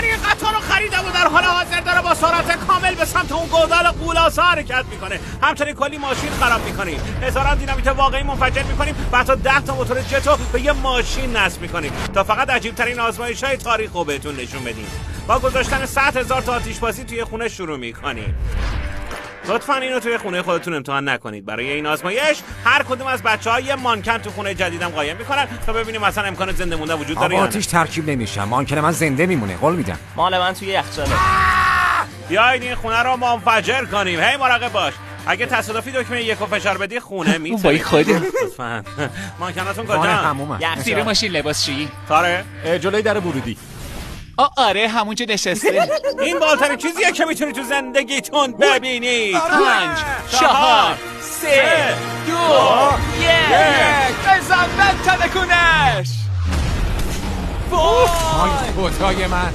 این قطار رو خریده و در حال حاضر داره با سرعت کامل به سمت اون گودال قولاسا حرکت میکنه. همچنین کلی ماشین خراب میکنیم، هزاران دینامیت واقعی منفجر میکنیم و حتی 10 تا موتور جتو به یه ماشین نصب میکنیم تا فقط عجیب ترین آزمایش‌های تاریخ رو بهتون نشون بدیم. با گذاشتن 100,000 تا آتش‌بازی توی خونه شروع میکنیم. لطفاً اینو توی خونه خودتون امتحان نکنید. برای این آزمایش هر کدوم از بچه‌ها یه مانکن تو خونه جدیدم قایم میکنن تا ببینیم مثلا امکان زنده موندن وجود داره یا نه. آتیش ترکیب نمیشه، مانکن من زنده میمونه، قول میدم. مال من توی یخچاله. بیاید این خونه رو منفجر کنیم. هی مراقب باش، اگه تصادفی دکمه یکو فشار بدی خونه میتره. وای خودت. لطفاً مانکناتون خانه کجا؟ همومم. زیر ماشین لباسشویی. تاره جلوی در ورودی. آره همونجا نشسته. این بالترین چیزیه که میتونی تو زندگیتون ببینید. 5 4 3 2 1 بزن بنتنه کنش. آی خدای من.